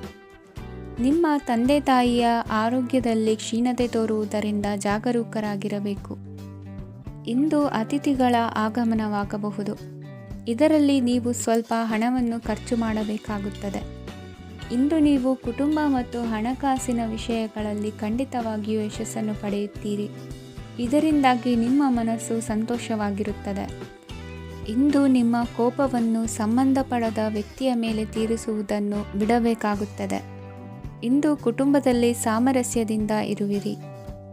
ನಿಮ್ಮ ತಂದೆ ತಾಯಿಯ ಆರೋಗ್ಯದಲ್ಲಿ ಕ್ಷೀಣತೆ ತೋರುವುದರಿಂದ ಜಾಗರೂಕರಾಗಿರಬೇಕು. ಇಂದು ಅತಿಥಿಗಳ ಆಗಮನವಾಗಬಹುದು. ಇದರಲ್ಲಿ ನೀವು ಸ್ವಲ್ಪ ಹಣವನ್ನು ಖರ್ಚು ಮಾಡಬೇಕಾಗುತ್ತದೆ. ಇಂದು ನೀವು ಕುಟುಂಬ ಮತ್ತು ಹಣಕಾಸಿನ ವಿಷಯಗಳಲ್ಲಿ ಖಂಡಿತವಾಗಿಯೂ ಯಶಸ್ಸನ್ನು ಪಡೆಯುತ್ತೀರಿ. ಇದರಿಂದಾಗಿ ನಿಮ್ಮ ಮನಸ್ಸು ಸಂತೋಷವಾಗಿರುತ್ತದೆ. ಇಂದು ನಿಮ್ಮ ಕೋಪವನ್ನು ಸಂಬಂಧಪಡದ ವ್ಯಕ್ತಿಯ ಮೇಲೆ ತೀರಿಸುವುದನ್ನು ಬಿಡಬೇಕಾಗುತ್ತದೆ. ಇಂದು ಕುಟುಂಬದಲ್ಲಿ ಸಾಮರಸ್ಯದಿಂದ ಇರುವಿರಿ.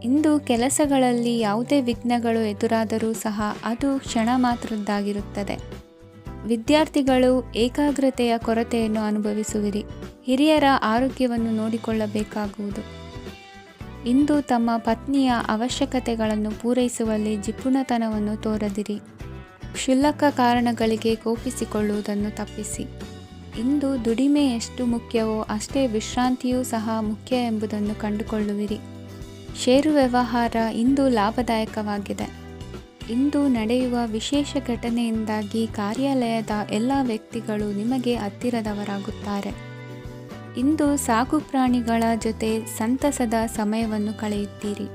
ಇಂದು ಕೆಲಸಗಳಲ್ಲಿ ಯಾವುದೇ ವಿಘ್ನಗಳು ಎದುರಾದರೂ ಸಹ ಅದು ಕ್ಷಣ ಮಾತ್ರದ್ದಾಗಿರುತ್ತದೆ. ವಿದ್ಯಾರ್ಥಿಗಳು ಏಕಾಗ್ರತೆಯ ಕೊರತೆಯನ್ನು ಅನುಭವಿಸುವಿರಿ. ಹಿರಿಯರ ಆರೋಗ್ಯವನ್ನು ನೋಡಿಕೊಳ್ಳಬೇಕಾಗುವುದು. ಇಂದು ತಮ್ಮ ಪತ್ನಿಯ ಅವಶ್ಯಕತೆಗಳನ್ನು ಪೂರೈಸುವಲ್ಲಿ ಜಿಪುಣತನವನ್ನು ತೋರದಿರಿ. ಕ್ಷುಲ್ಲಕ ಕಾರಣಗಳಿಗೆ ಕೋಪಿಸಿಕೊಳ್ಳುವುದನ್ನು ತಪ್ಪಿಸಿ. ಇಂದು ದುಡಿಮೆ ಎಷ್ಟು ಮುಖ್ಯವೋ ಅಷ್ಟೇ ವಿಶ್ರಾಂತಿಯೂ ಸಹ ಮುಖ್ಯ ಎಂಬುದನ್ನು ಕಂಡುಕೊಳ್ಳುವಿರಿ. ಷೇರು ವ್ಯವಹಾರ ಇಂದು ಲಾಭದಾಯಕವಾಗಿದೆ. ಇಂದು ನಡೆಯುವ ವಿಶೇಷ ಘಟನೆಯಿಂದಾಗಿ ಕಾರ್ಯಾಲಯದ ಎಲ್ಲ ವ್ಯಕ್ತಿಗಳು ನಿಮಗೆ ಹತ್ತಿರದವರಾಗುತ್ತಾರೆ. ಇಂದು ಸಾಕು ಪ್ರಾಣಿಗಳ ಜೊತೆ ಸಂತಸದ ಸಮಯವನ್ನು ಕಳೆಯುತ್ತೀರಿ.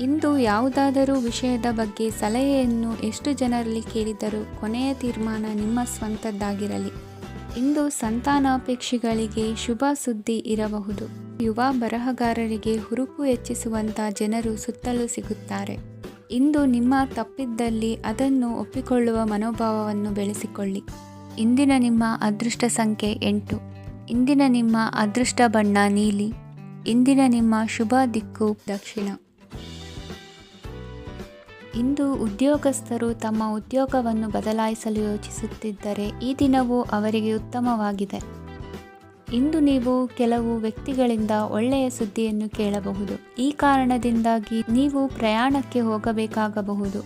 ಇಂದು ಯಾವುದಾದರೂ ವಿಷಯದ ಬಗ್ಗೆ ಸಲಹೆಯನ್ನು ಎಷ್ಟು ಜನರಲ್ಲಿ ಕೇಳಿದರೂ ಕೊನೆಯ ತೀರ್ಮಾನ ನಿಮ್ಮ ಸ್ವಂತದ್ದಾಗಿರಲಿ. ಇಂದು ಸಂತಾನಾಪೇಕ್ಷಿಗಳಿಗೆ ಶುಭ ಸುದ್ದಿ ಇರಬಹುದು. ಯುವ ಬರಹಗಾರರಿಗೆ ಹುರುಪು ಹೆಚ್ಚಿಸುವಂಥ ಜನರು ಸುತ್ತಲೂ ಸಿಗುತ್ತಾರೆ. ಇಂದು ನಿಮ್ಮ ತಪ್ಪಿದ್ದಲ್ಲಿ ಅದನ್ನು ಒಪ್ಪಿಕೊಳ್ಳುವ ಮನೋಭಾವವನ್ನು ಬೆಳೆಸಿಕೊಳ್ಳಿ. ಇಂದಿನ ನಿಮ್ಮ ಅದೃಷ್ಟ ಸಂಖ್ಯೆ 8. ಇಂದಿನ ನಿಮ್ಮ ಅದೃಷ್ಟ ಬಣ್ಣ ನೀಲಿ. ಇಂದಿನ ನಿಮ್ಮ ಶುಭ ದಿಕ್ಕು ದಕ್ಷಿಣ. ಇಂದು ಉದ್ಯೋಗಸ್ಥರು ತಮ್ಮ ಉದ್ಯೋಗವನ್ನು ಬದಲಾಯಿಸಲು ಯೋಚಿಸುತ್ತಿದ್ದರೆ ಈ ದಿನವೂ ಅವರಿಗೆ ಉತ್ತಮವಾಗಿದೆ. ಇಂದು ನೀವು ಕೆಲವು ವ್ಯಕ್ತಿಗಳಿಂದ ಒಳ್ಳೆಯ ಸುದ್ದಿಯನ್ನು ಕೇಳಬಹುದು. ಈ ಕಾರಣದಿಂದಾಗಿ ನೀವು ಪ್ರಯಾಣಕ್ಕೆ ಹೋಗಬೇಕಾಗಬಹುದು.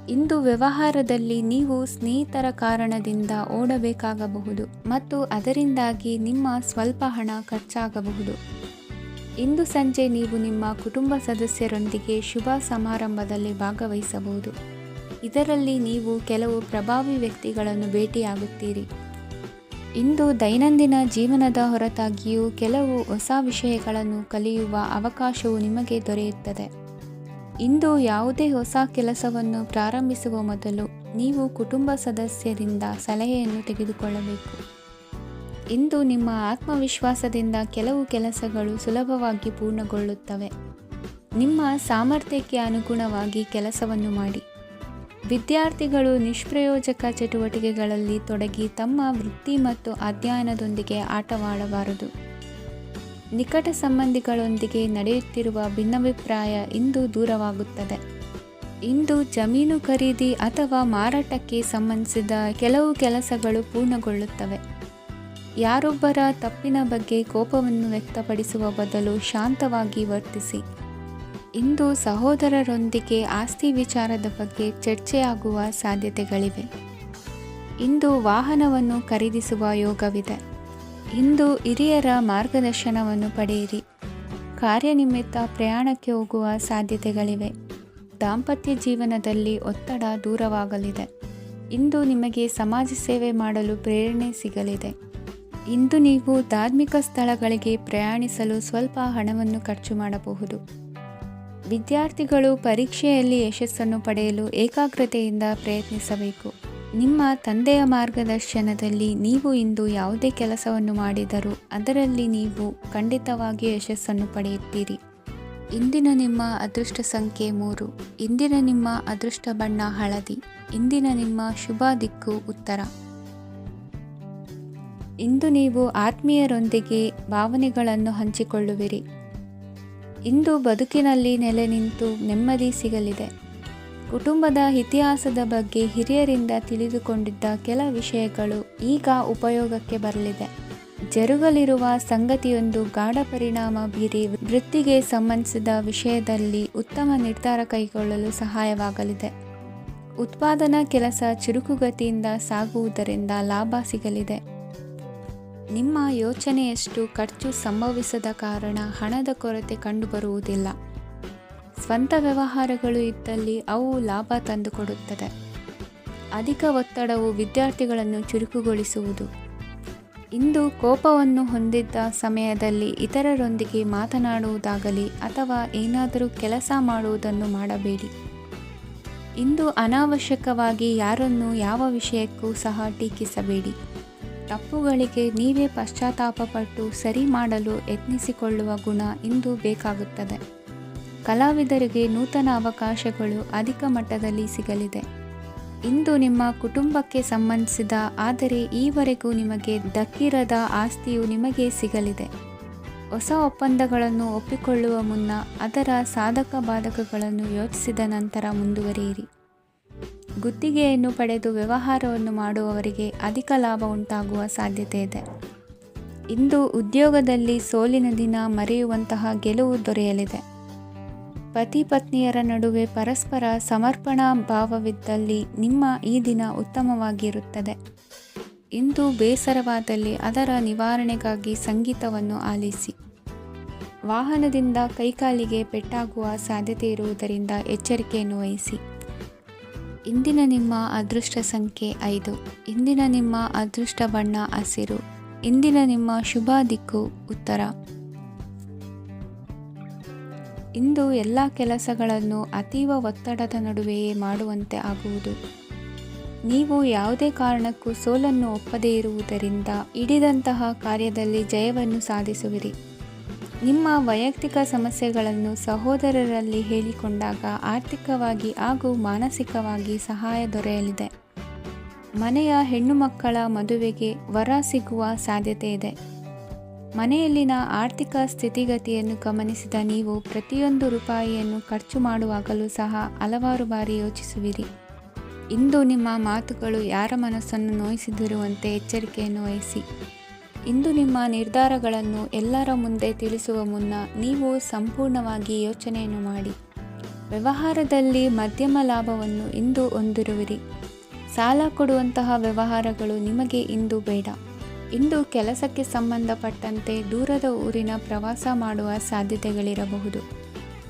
ಇಂದು ವ್ಯವಹಾರದಲ್ಲಿ ನೀವು ಸ್ನೇಹಿತರ ಕಾರಣದಿಂದ ಓಡಬೇಕಾಗಬಹುದು ಮತ್ತು ಅದರಿಂದಾಗಿ ನಿಮ್ಮ ಸ್ವಲ್ಪ ಹಣ ಖರ್ಚಾಗಬಹುದು. ಇಂದು ಸಂಜೆ ನೀವು ನಿಮ್ಮ ಕುಟುಂಬ ಸದಸ್ಯರೊಂದಿಗೆ ಶುಭ ಸಮಾರಂಭದಲ್ಲಿ ಭಾಗವಹಿಸಬಹುದು. ಇದರಲ್ಲಿ ನೀವು ಕೆಲವು ಪ್ರಭಾವಿ ವ್ಯಕ್ತಿಗಳನ್ನು ಭೇಟಿಯಾಗುತ್ತೀರಿ. ಇಂದು ದೈನಂದಿನ ಜೀವನದ ಹೊರತಾಗಿಯೂ ಕೆಲವು ಹೊಸ ವಿಷಯಗಳನ್ನು ಕಲಿಯುವ ಅವಕಾಶವು ನಿಮಗೆ ದೊರೆಯುತ್ತದೆ. ಇಂದು ಯಾವುದೇ ಹೊಸ ಕೆಲಸವನ್ನು ಪ್ರಾರಂಭಿಸುವ ಮೊದಲು ನೀವು ಕುಟುಂಬ ಸದಸ್ಯರಿಂದ ಸಲಹೆಯನ್ನು ತೆಗೆದುಕೊಳ್ಳಬೇಕು. ಇಂದು ನಿಮ್ಮ ಆತ್ಮವಿಶ್ವಾಸದಿಂದ ಕೆಲವು ಕೆಲಸಗಳು ಸುಲಭವಾಗಿ ಪೂರ್ಣಗೊಳ್ಳುತ್ತವೆ. ನಿಮ್ಮ ಸಾಮರ್ಥ್ಯಕ್ಕೆ ಅನುಗುಣವಾಗಿ ಕೆಲಸವನ್ನು ಮಾಡಿ. ವಿದ್ಯಾರ್ಥಿಗಳು ನಿಷ್ಪ್ರಯೋಜಕ ಚಟುವಟಿಕೆಗಳಲ್ಲಿ ತೊಡಗಿ ತಮ್ಮ ವೃತ್ತಿ ಮತ್ತು ಅಧ್ಯಯನದೊಂದಿಗೆ ಆಟವಾಡಬಾರದು. ನಿಕಟ ಸಂಬಂಧಿಗಳೊಂದಿಗೆ ನಡೆಯುತ್ತಿರುವ ಭಿನ್ನಾಭಿಪ್ರಾಯ ಇಂದು ದೂರವಾಗುತ್ತದೆ. ಇಂದು ಜಮೀನು ಖರೀದಿ ಅಥವಾ ಮಾರಾಟಕ್ಕೆ ಸಂಬಂಧಿಸಿದ ಕೆಲವು ಕೆಲಸಗಳು ಪೂರ್ಣಗೊಳ್ಳುತ್ತವೆ. ಯಾರೊಬ್ಬರ ತಪ್ಪಿನ ಬಗ್ಗೆ ಕೋಪವನ್ನು ವ್ಯಕ್ತಪಡಿಸುವ ಬದಲು ಶಾಂತವಾಗಿ ವರ್ತಿಸಿ. ಇಂದು ಸಹೋದರರೊಂದಿಗೆ ಆಸ್ತಿ ವಿಚಾರದ ಬಗ್ಗೆ ಚರ್ಚೆಯಾಗುವ ಸಾಧ್ಯತೆಗಳಿವೆ. ಇಂದು ವಾಹನವನ್ನು ಖರೀದಿಸುವ ಯೋಗವಿದೆ. ಇಂದು ಹಿರಿಯರ ಮಾರ್ಗದರ್ಶನವನ್ನು ಪಡೆಯಿರಿ. ಕಾರ್ಯನಿಮಿತ್ತ ಪ್ರಯಾಣಕ್ಕೆ ಹೋಗುವ ಸಾಧ್ಯತೆಗಳಿವೆ. ದಾಂಪತ್ಯ ಜೀವನದಲ್ಲಿ ಒತ್ತಡ ದೂರವಾಗಲಿದೆ. ಇಂದು ನಿಮಗೆ ಸಮಾಜ ಸೇವೆ ಮಾಡಲು ಪ್ರೇರಣೆ ಸಿಗಲಿದೆ. ಇಂದು ನೀವು ಧಾರ್ಮಿಕ ಸ್ಥಳಗಳಿಗೆ ಪ್ರಯಾಣಿಸಲು ಸ್ವಲ್ಪ ಹಣವನ್ನು ಖರ್ಚು ಮಾಡಬಹುದು. ವಿದ್ಯಾರ್ಥಿಗಳು ಪರೀಕ್ಷೆಯಲ್ಲಿ ಯಶಸ್ಸನ್ನು ಪಡೆಯಲು ಏಕಾಗ್ರತೆಯಿಂದ ಪ್ರಯತ್ನಿಸಬೇಕು. ನಿಮ್ಮ ತಂದೆಯ ಮಾರ್ಗದರ್ಶನದಲ್ಲಿ ನೀವು ಇಂದು ಯಾವುದೇ ಕೆಲಸವನ್ನು ಮಾಡಿದರೂ ಅದರಲ್ಲಿ ನೀವು ಖಂಡಿತವಾಗಿ ಯಶಸ್ಸನ್ನು ಪಡೆಯುತ್ತೀರಿ. ಇಂದಿನ ನಿಮ್ಮ ಅದೃಷ್ಟ ಸಂಖ್ಯೆ 3. ಇಂದಿನ ನಿಮ್ಮ ಅದೃಷ್ಟ ಬಣ್ಣ ಹಳದಿ. ಇಂದಿನ ನಿಮ್ಮ ಶುಭ ದಿಕ್ಕು ಉತ್ತರ. ಇಂದು ನೀವು ಆತ್ಮೀಯರೊಂದಿಗೆ ಭಾವನೆಗಳನ್ನು ಹಂಚಿಕೊಳ್ಳುವಿರಿ. ಇಂದು ಬದುಕಿನಲ್ಲಿ ನೆಲೆ ನಿಂತು ನೆಮ್ಮದಿ ಸಿಗಲಿದೆ. ಕುಟುಂಬದ ಇತಿಹಾಸದ ಬಗ್ಗೆ ಹಿರಿಯರಿಂದ ತಿಳಿದುಕೊಂಡಿದ್ದ ಕೆಲ ವಿಷಯಗಳು ಈಗ ಉಪಯೋಗಕ್ಕೆ ಬರಲಿದೆ. ಜರುಗಲಿರುವ ಸಂಗತಿಯೊಂದು ಗಾಢ ಪರಿಣಾಮ ಬೀರಿ ವೃತ್ತಿಗೆ ಸಂಬಂಧಿಸಿದ ವಿಷಯದಲ್ಲಿ ಉತ್ತಮ ನಿರ್ಧಾರ ಕೈಗೊಳ್ಳಲು ಸಹಾಯವಾಗಲಿದೆ. ಉತ್ಪಾದನಾ ಕೆಲಸ ಚುರುಕುಗತಿಯಿಂದ ಸಾಗುವುದರಿಂದ ಲಾಭ ಸಿಗಲಿದೆ. ನಿಮ್ಮ ಯೋಚನೆಯಷ್ಟು ಖರ್ಚು ಸಂಭವಿಸದ ಕಾರಣ ಹಣದ ಕೊರತೆ ಕಂಡುಬರುವುದಿಲ್ಲ. ಸ್ವಂತ ವ್ಯವಹಾರಗಳು ಇದ್ದಲ್ಲಿ ಅವು ಲಾಭ ತಂದುಕೊಡುತ್ತದೆ. ಅಧಿಕ ಒತ್ತಡವು ವಿದ್ಯಾರ್ಥಿಗಳನ್ನು ಚುರುಕುಗೊಳಿಸುವುದು. ಇಂದು ಕೋಪವನ್ನು ಹೊಂದಿದ್ದ ಸಮಯದಲ್ಲಿ ಇತರರೊಂದಿಗೆ ಮಾತನಾಡುವುದಾಗಲಿ ಅಥವಾ ಏನಾದರೂ ಕೆಲಸ ಮಾಡುವುದನ್ನು ಮಾಡಬೇಡಿ. ಇಂದು ಅನಾವಶ್ಯಕವಾಗಿ ಯಾರನ್ನೂ ಯಾವ ವಿಷಯಕ್ಕೂ ಸಹ ಟೀಕಿಸಬೇಡಿ. ತಪ್ಪುಗಳಿಗೆ ನೀವೇ ಪಶ್ಚಾತ್ತಾಪಪಟ್ಟು ಸರಿ ಮಾಡಲು ಯತ್ನಿಸಿಕೊಳ್ಳುವ ಗುಣ ಇಂದು ಬೇಕಾಗುತ್ತದೆ. ಕಲಾವಿದರಿಗೆ ನೂತನ ಅವಕಾಶಗಳು ಅಧಿಕ ಮಟ್ಟದಲ್ಲಿ ಸಿಗಲಿದೆ. ಇಂದು ನಿಮ್ಮ ಕುಟುಂಬಕ್ಕೆ ಸಂಬಂಧಿಸಿದ ಆದರೆ ಈವರೆಗೂ ನಿಮಗೆ ದಕ್ಕಿರದ ಆಸ್ತಿಯು ನಿಮಗೆ ಸಿಗಲಿದೆ. ಹೊಸ ಒಪ್ಪಂದಗಳನ್ನು ಒಪ್ಪಿಕೊಳ್ಳುವ ಮುನ್ನ ಅದರ ಸಾಧಕ ಬಾಧಕಗಳನ್ನು ಯೋಚಿಸಿದ ನಂತರ ಮುಂದುವರಿಯಿರಿ. ಗುತ್ತಿಗೆಯನ್ನು ಪಡೆದು ವ್ಯವಹಾರವನ್ನು ಮಾಡುವವರಿಗೆ ಅಧಿಕ ಲಾಭ ಉಂಟಾಗುವ ಸಾಧ್ಯತೆ ಇದೆ. ಇಂದು ಉದ್ಯೋಗದಲ್ಲಿ ಸೋಲಿನ ದಿನ ಮರೆಯುವಂತಹ ಗೆಲುವು ದೊರೆಯಲಿದೆ. ಪತಿ ಪತ್ನಿಯರ ನಡುವೆ ಪರಸ್ಪರ ಸಮರ್ಪಣಾ ಭಾವವಿದ್ದಲ್ಲಿ ನಿಮ್ಮ ಈ ದಿನ ಉತ್ತಮವಾಗಿರುತ್ತದೆ. ಇಂದು ಬೇಸರವಾದಲ್ಲಿ ಅದರ ನಿವಾರಣೆಗಾಗಿ ಸಂಗೀತವನ್ನು ಆಲಿಸಿ. ವಾಹನದಿಂದ ಕೈಕಾಲಿಗೆ ಪೆಟ್ಟಾಗುವ ಸಾಧ್ಯತೆ ಇರುವುದರಿಂದ ಎಚ್ಚರಿಕೆಯನ್ನು ವಹಿಸಿ. ಇಂದಿನ ನಿಮ್ಮ ಅದೃಷ್ಟ ಸಂಖ್ಯೆ 5. ಇಂದಿನ ನಿಮ್ಮ ಅದೃಷ್ಟ ಬಣ್ಣ ಹಸಿರು. ಇಂದಿನ ನಿಮ್ಮ ಶುಭ ದಿಕ್ಕು ಉತ್ತರ. ಇಂದು ಎಲ್ಲ ಕೆಲಸಗಳನ್ನು ಅತೀವ ಒತ್ತಡದ ನಡುವೆಯೇ ಮಾಡುವಂತೆ ಆಗುವುದು. ನೀವು ಯಾವುದೇ ಕಾರಣಕ್ಕೂ ಸೋಲನ್ನು ಒಪ್ಪದೇ ಇರುವುದರಿಂದ ಹಿಡಿದಂತಹ ಕಾರ್ಯದಲ್ಲಿ ಜಯವನ್ನು ಸಾಧಿಸುವಿರಿ. ನಿಮ್ಮ ವೈಯಕ್ತಿಕ ಸಮಸ್ಯೆಗಳನ್ನು ಸಹೋದರರಲ್ಲಿ ಹೇಳಿಕೊಂಡಾಗ ಆರ್ಥಿಕವಾಗಿ ಹಾಗೂ ಮಾನಸಿಕವಾಗಿ ಸಹಾಯ ದೊರೆಯಲಿದೆ. ಮನೆಯ ಹೆಣ್ಣು ಮಕ್ಕಳ ಮದುವೆಗೆ ವರ ಸಿಗುವ ಸಾಧ್ಯತೆ ಇದೆ. ಮನೆಯಲ್ಲಿನ ಆರ್ಥಿಕ ಸ್ಥಿತಿಗತಿಯನ್ನು ಗಮನಿಸಿದ ನೀವು ಪ್ರತಿಯೊಂದು ರೂಪಾಯಿಯನ್ನು ಖರ್ಚು ಮಾಡುವಾಗಲೂ ಸಹ ಹಲವಾರು ಬಾರಿ ಯೋಚಿಸುವಿರಿ. ಇಂದು ನಿಮ್ಮ ಮಾತುಗಳು ಯಾರ ಮನಸ್ಸನ್ನು ನೋಯಿಸಿದಿರುವಂತೆ ಎಚ್ಚರಿಕೆಯನ್ನು ವಹಿಸಿ. ಇಂದು ನಿಮ್ಮ ನಿರ್ಧಾರಗಳನ್ನು ಎಲ್ಲರ ಮುಂದೆ ತಿಳಿಸುವ ಮುನ್ನ ನೀವು ಸಂಪೂರ್ಣವಾಗಿ ಯೋಚನೆಯನ್ನು ಮಾಡಿ. ವ್ಯವಹಾರದಲ್ಲಿ ಮಧ್ಯಮ ಲಾಭವನ್ನು ಇಂದು ಹೊಂದಿರುವಿರಿ. ಸಾಲ ಕೊಡುವಂತಹ ವ್ಯವಹಾರಗಳು ನಿಮಗೆ ಇಂದು ಬೇಡ. ಇಂದು ಕೆಲಸಕ್ಕೆ ಸಂಬಂಧಪಟ್ಟಂತೆ ದೂರದ ಊರಿನ ಪ್ರವಾಸ ಮಾಡುವ ಸಾಧ್ಯತೆಗಳಿರಬಹುದು.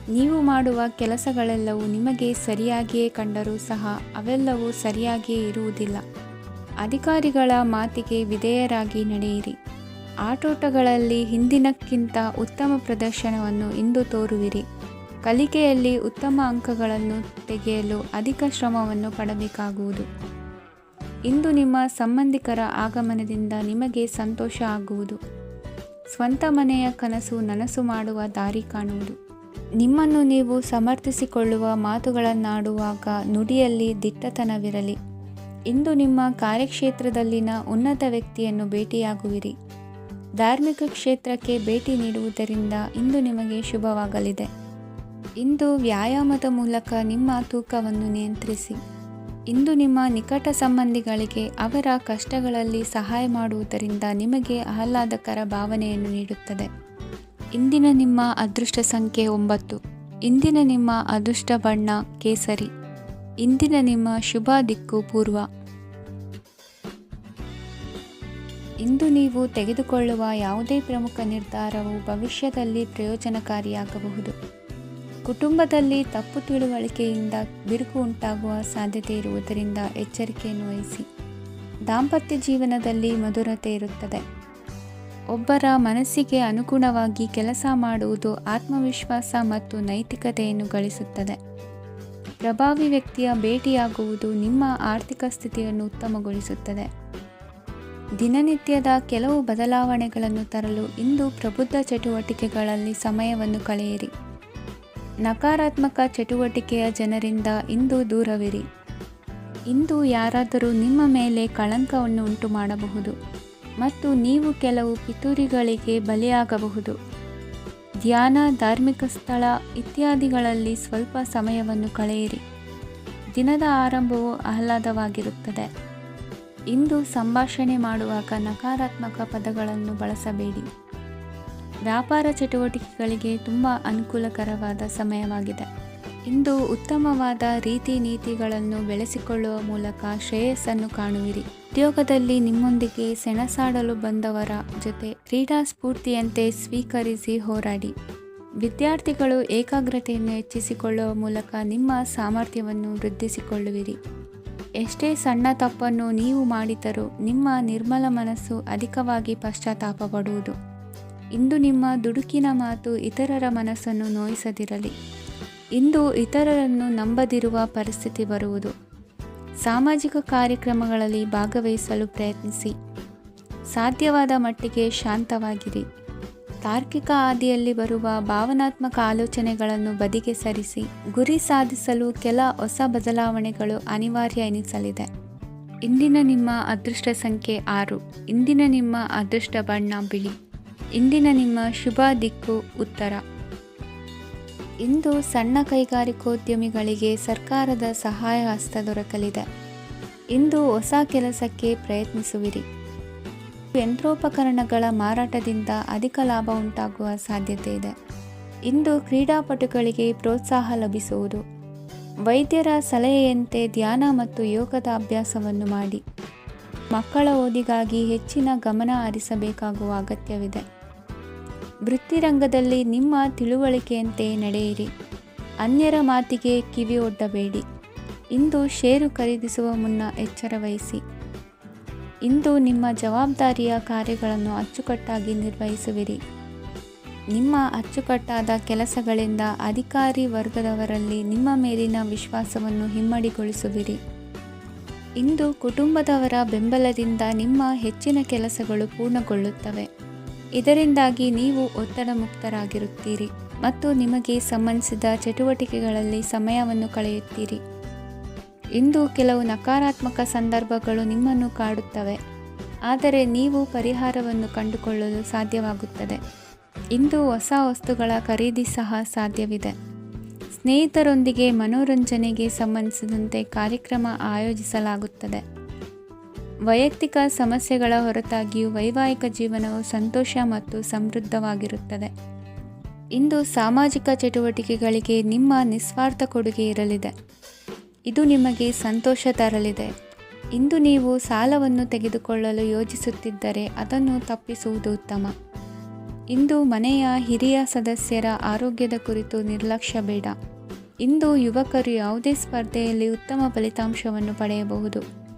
ನೀವು ಮಾಡುವ ಕೆಲಸಗಳೆಲ್ಲವೂ ನಿಮಗೆ ಸರಿಯಾಗಿಯೇ ಕಂಡರೂ ಸಹ ಅವೆಲ್ಲವೂ ಸರಿಯಾಗಿಯೇ ಇರುವುದಿಲ್ಲ. ಅಧಿಕಾರಿಗಳ ಮಾತಿಗೆ ವಿಧೇಯರಾಗಿ ನಡೆಯಿರಿ. ಆಟೋಟಗಳಲ್ಲಿ ಹಿಂದಿನಕ್ಕಿಂತ ಉತ್ತಮ ಪ್ರದರ್ಶನವನ್ನು ಇಂದು ತೋರುವಿರಿ. ಕಲಿಕೆಯಲ್ಲಿ ಉತ್ತಮ ಅಂಕಗಳನ್ನು ತೆಗೆಯಲು ಅಧಿಕ ಶ್ರಮವನ್ನು ಪಡಬೇಕಾಗುವುದು. ಇಂದು ನಿಮ್ಮ ಸಂಬಂಧಿಕರ ಆಗಮನದಿಂದ ನಿಮಗೆ ಸಂತೋಷ ಆಗುವುದು. ಸ್ವಂತ ಮನೆಯ ಕನಸು ನನಸು ಮಾಡುವ ದಾರಿ ಕಾಣುವುದು. ನಿಮ್ಮನ್ನು ನೀವು ಸಮರ್ಥಿಸಿಕೊಳ್ಳುವ ಮಾತುಗಳನ್ನಾಡುವಾಗ ನುಡಿಯಲ್ಲಿ ದಿಟ್ಟತನವಿರಲಿ. ಇಂದು ನಿಮ್ಮ ಕಾರ್ಯಕ್ಷೇತ್ರದಲ್ಲಿನ ಉನ್ನತ ವ್ಯಕ್ತಿಯನ್ನು ಭೇಟಿಯಾಗುವಿರಿ. ಧಾರ್ಮಿಕ ಕ್ಷೇತ್ರಕ್ಕೆ ಭೇಟಿ ನೀಡುವುದರಿಂದ ಇಂದು ನಿಮಗೆ ಶುಭವಾಗಲಿದೆ. ಇಂದು ವ್ಯಾಯಾಮದ ಮೂಲಕ ನಿಮ್ಮ ತೂಕವನ್ನು ನಿಯಂತ್ರಿಸಿ. ಇಂದು ನಿಮ್ಮ ನಿಕಟ ಸಂಬಂಧಿಗಳಿಗೆ ಅವರ ಕಷ್ಟಗಳಲ್ಲಿ ಸಹಾಯ ಮಾಡುವುದರಿಂದ ನಿಮಗೆ ಆಹ್ಲಾದಕರ ಭಾವನೆಯನ್ನು ನೀಡುತ್ತದೆ. ಇಂದಿನ ನಿಮ್ಮ ಅದೃಷ್ಟ ಸಂಖ್ಯೆ 9. ಇಂದಿನ ನಿಮ್ಮ ಅದೃಷ್ಟ ಬಣ್ಣ ಕೇಸರಿ. ಇಂದಿನ ನಿಮ್ಮ ಶುಭ ದಿಕ್ಕು ಪೂರ್ವ. ಇಂದು ನೀವು ತೆಗೆದುಕೊಳ್ಳುವ ಯಾವುದೇ ಪ್ರಮುಖ ನಿರ್ಧಾರವು ಭವಿಷ್ಯದಲ್ಲಿ ಪ್ರಯೋಜನಕಾರಿಯಾಗಬಹುದು. ಕುಟುಂಬದಲ್ಲಿ ತಪ್ಪು ತಿಳುವಳಿಕೆಯಿಂದ ಬಿರುಕು ಉಂಟಾಗುವ ಸಾಧ್ಯತೆ ಇರುವುದರಿಂದ ಎಚ್ಚರಿಕೆಯನ್ನು ವಹಿಸಿ. ದಾಂಪತ್ಯ ಜೀವನದಲ್ಲಿ ಮಧುರತೆ ಇರುತ್ತದೆ. ಒಬ್ಬರ ಮನಸ್ಸಿಗೆ ಅನುಗುಣವಾಗಿ ಕೆಲಸ ಮಾಡುವುದು ಆತ್ಮವಿಶ್ವಾಸ ಮತ್ತು ನೈತಿಕತೆಯನ್ನು ಗಳಿಸುತ್ತದೆ. ಪ್ರಭಾವಿ ವ್ಯಕ್ತಿಯ ಭೇಟಿಯಾಗುವುದು ನಿಮ್ಮ ಆರ್ಥಿಕ ಸ್ಥಿತಿಯನ್ನು ಉತ್ತಮಗೊಳಿಸುತ್ತದೆ. ದಿನನಿತ್ಯದ ಕೆಲವು ಬದಲಾವಣೆಗಳನ್ನು ತರಲು ಇಂದು ಪ್ರಬುದ್ಧ ಚಟುವಟಿಕೆಗಳಲ್ಲಿ ಸಮಯವನ್ನು ಕಳೆಯಿರಿ. ನಕಾರಾತ್ಮಕ ಚಟುವಟಿಕೆಯ ಜನರಿಂದ ಇಂದು ದೂರವಿರಿ. ಇಂದು ಯಾರಾದರೂ ನಿಮ್ಮ ಮೇಲೆ ಕಳಂಕವನ್ನು ಉಂಟು ಮಾಡಬಹುದು ಮತ್ತು ನೀವು ಕೆಲವು ಪಿತೂರಿಗಳಿಗೆ ಬಲಿಯಾಗಬಹುದು. ಧ್ಯಾನ, ಧಾರ್ಮಿಕ ಸ್ಥಳ ಇತ್ಯಾದಿಗಳಲ್ಲಿ ಸ್ವಲ್ಪ ಸಮಯವನ್ನು ಕಳೆಯಿರಿ. ದಿನದ ಆರಂಭವು ಆಹ್ಲಾದವಾಗಿರುತ್ತದೆ. ಇಂದು ಸಂಭಾಷಣೆ ಮಾಡುವಾಗ ನಕಾರಾತ್ಮಕ ಪದಗಳನ್ನು ಬಳಸಬೇಡಿ. ವ್ಯಾಪಾರ ಚಟುವಟಿಕೆಗಳಿಗೆ ತುಂಬ ಅನುಕೂಲಕರವಾದ ಸಮಯವಾಗಿದೆ. ಇಂದು ಉತ್ತಮವಾದ ರೀತಿ ನೀತಿಗಳನ್ನು ಬೆಳೆಸಿಕೊಳ್ಳುವ ಮೂಲಕ ಶ್ರೇಯಸ್ಸನ್ನು ಕಾಣುವಿರಿ. ಉದ್ಯೋಗದಲ್ಲಿ ನಿಮ್ಮೊಂದಿಗೆ ಸೆಣಸಾಡಲು ಬಂದವರ ಜೊತೆ ಕ್ರೀಡಾ ಸ್ಫೂರ್ತಿಯಂತೆ ಸ್ವೀಕರಿಸಿ ಹೋರಾಡಿ. ವಿದ್ಯಾರ್ಥಿಗಳು ಏಕಾಗ್ರತೆಯನ್ನು ಹೆಚ್ಚಿಸಿಕೊಳ್ಳುವ ಮೂಲಕ ನಿಮ್ಮ ಸಾಮರ್ಥ್ಯವನ್ನು ವೃದ್ಧಿಸಿಕೊಳ್ಳುವಿರಿ. ಎಷ್ಟೇ ಸಣ್ಣ ತಪ್ಪನ್ನು ನೀವು ಮಾಡಿದರೂ ನಿಮ್ಮ ನಿರ್ಮಲ ಮನಸ್ಸು ಅಧಿಕವಾಗಿ ಪಶ್ಚಾತ್ತಾಪ ಪಡುವುದು. ಇಂದು ನಿಮ್ಮ ದುಡುಕಿನ ಮಾತು ಇತರರ ಮನಸ್ಸನ್ನು ನೋಯಿಸದಿರಲಿ. ಇಂದು ಇತರರನ್ನು ನಂಬದಿರುವ ಪರಿಸ್ಥಿತಿ ಬರುವುದು. ಸಾಮಾಜಿಕ ಕಾರ್ಯಕ್ರಮಗಳಲ್ಲಿ ಭಾಗವಹಿಸಲು ಪ್ರಯತ್ನಿಸಿ. ಸಾಧ್ಯವಾದ ಮಟ್ಟಿಗೆ ಶಾಂತವಾಗಿರಿ. ತಾರ್ಕಿಕ ಹಾದಿಯಲ್ಲಿ ಬರುವ ಭಾವನಾತ್ಮಕ ಆಲೋಚನೆಗಳನ್ನು ಬದಿಗೆ ಸರಿಸಿ. ಗುರಿ ಸಾಧಿಸಲು ಕೆಲ ಹೊಸ ಬದಲಾವಣೆಗಳು ಅನಿವಾರ್ಯ ಎನಿಸಲಿದೆ. ಇಂದಿನ ನಿಮ್ಮ ಅದೃಷ್ಟ ಸಂಖ್ಯೆ 6. ಇಂದಿನ ನಿಮ್ಮ ಅದೃಷ್ಟ ಬಣ್ಣ ಬಿಳಿ. ಇಂದಿನ ನಿಮ್ಮ ಶುಭ ದಿಕ್ಕು ಉತ್ತರ. ಇಂದು ಸಣ್ಣ ಕೈಗಾರಿಕೋದ್ಯಮಿಗಳಿಗೆ ಸರ್ಕಾರದ ಸಹಾಯ ಹಸ್ತ ದೊರಕಲಿದೆ. ಇಂದು ಹೊಸ ಕೆಲಸಕ್ಕೆ ಪ್ರಯತ್ನಿಸುವಿರಿ. ಯಂತ್ರೋಪಕರಣಗಳ ಮಾರಾಟದಿಂದ ಅಧಿಕ ಲಾಭ ಉಂಟಾಗುವ ಸಾಧ್ಯತೆ ಇದೆ. ಇಂದು ಕ್ರೀಡಾಪಟುಗಳಿಗೆ ಪ್ರೋತ್ಸಾಹ ಲಭಿಸುವುದು. ವೈದ್ಯರ ಸಲಹೆಯಂತೆ ಧ್ಯಾನ ಮತ್ತು ಯೋಗದ ಅಭ್ಯಾಸವನ್ನು ಮಾಡಿ. ಮಕ್ಕಳ ಓದಿಗಾಗಿ ಹೆಚ್ಚಿನ ಗಮನ ಹರಿಸಬೇಕಾಗುವ ಅಗತ್ಯವಿದೆ. ವೃತ್ತಿರಂಗದಲ್ಲಿ ನಿಮ್ಮ ತಿಳುವಳಿಕೆಯಂತೆ ನಡೆಯಿರಿ. ಅನ್ಯರ ಮಾತಿಗೆ ಕಿವಿ ಒಡ್ಡಬೇಡಿ. ಇಂದು ಷೇರು ಖರೀದಿಸುವ ಮುನ್ನ ಎಚ್ಚರ ವಹಿಸಿ. ಇಂದು ನಿಮ್ಮ ಜವಾಬ್ದಾರಿಯ ಕಾರ್ಯಗಳನ್ನು ಅಚ್ಚುಕಟ್ಟಾಗಿ ನಿರ್ವಹಿಸುವಿರಿ. ನಿಮ್ಮ ಅಚ್ಚುಕಟ್ಟಾದ ಕೆಲಸಗಳಿಂದ ಅಧಿಕಾರಿ ವರ್ಗದವರಲ್ಲಿ ನಿಮ್ಮ ಮೇಲಿನ ವಿಶ್ವಾಸವನ್ನು ಇಮ್ಮಡಿಗೊಳಿಸುವಿರಿ. ಇಂದು ಕುಟುಂಬದವರ ಬೆಂಬಲದಿಂದ ನಿಮ್ಮ ಹೆಚ್ಚಿನ ಕೆಲಸಗಳು ಪೂರ್ಣಗೊಳ್ಳುತ್ತವೆ. ಇದರಿಂದಾಗಿ ನೀವು ಒತ್ತಡ ಮುಕ್ತರಾಗಿರುತ್ತೀರಿ ಮತ್ತು ನಿಮಗೆ ಸಂಬಂಧಿಸಿದ ಚಟುವಟಿಕೆಗಳಲ್ಲಿ ಸಮಯವನ್ನು ಕಳೆಯುತ್ತೀರಿ. ಇಂದು ಕೆಲವು ನಕಾರಾತ್ಮಕ ಸಂದರ್ಭಗಳು ನಿಮ್ಮನ್ನು ಕಾಡುತ್ತವೆ, ಆದರೆ ನೀವು ಪರಿಹಾರವನ್ನು ಕಂಡುಕೊಳ್ಳಲು ಸಾಧ್ಯವಾಗುತ್ತದೆ. ಇಂದು ಹೊಸ ವಸ್ತುಗಳ ಖರೀದಿ ಸಹ ಸಾಧ್ಯವಿದೆ. ಸ್ನೇಹಿತರೊಂದಿಗೆ ಮನೋರಂಜನೆಗೆ ಸಂಬಂಧಿಸಿದಂತೆ ಕಾರ್ಯಕ್ರಮ ಆಯೋಜಿಸಲಾಗುತ್ತದೆ. ವೈಯಕ್ತಿಕ ಸಮಸ್ಯೆಗಳ ಹೊರತಾಗಿಯೂ ವೈವಾಹಿಕ ಜೀವನವು ಸಂತೋಷ ಮತ್ತು ಸಮೃದ್ಧವಾಗಿರುತ್ತದೆ. ಇಂದು ಸಾಮಾಜಿಕ ಚಟುವಟಿಕೆಗಳಿಗೆ ನಿಮ್ಮ ನಿಸ್ವಾರ್ಥ ಕೊಡುಗೆ ಇರಲಿದೆ. ಇದು ನಿಮಗೆ ಸಂತೋಷ ತರಲಿದೆ. ಇಂದು ನೀವು ಸಾಲವನ್ನು ತೆಗೆದುಕೊಳ್ಳಲು ಯೋಜಿಸುತ್ತಿದ್ದರೆ ಅದನ್ನು ತಪ್ಪಿಸುವುದು ಉತ್ತಮ. ಇಂದು ಮನೆಯ ಹಿರಿಯ ಸದಸ್ಯರ ಆರೋಗ್ಯದ ಕುರಿತು ನಿರ್ಲಕ್ಷ್ಯ ಬೇಡ. ಇಂದು ಯುವಕರು ಯಾವುದೇ ಸ್ಪರ್ಧೆಯಲ್ಲಿ ಉತ್ತಮ ಫಲಿತಾಂಶವನ್ನು ಪಡೆಯಬಹುದು.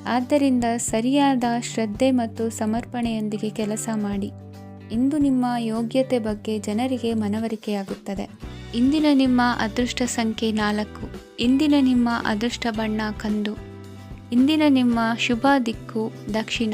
ಆದ್ದರಿಂದ ಸರಿಯಾದ ಶ್ರದ್ಧೆ ಮತ್ತು ಸಮರ್ಪಣೆಯೊಂದಿಗೆ ಕೆಲಸ ಮಾಡಿ. ಇಂದು ನಿಮ್ಮ ಯೋಗ್ಯತೆ ಬಗ್ಗೆ ಜನರಿಗೆ ಮನವರಿಕೆಯಾಗುತ್ತದೆ. ಇಂದಿನ ನಿಮ್ಮ ಅದೃಷ್ಟ ಸಂಖ್ಯೆ 4. ಇಂದಿನ ನಿಮ್ಮ ಅದೃಷ್ಟ ಬಣ್ಣ ಕಂದು. ಇಂದಿನ ನಿಮ್ಮ ಶುಭ ದಿಕ್ಕು ದಕ್ಷಿಣ.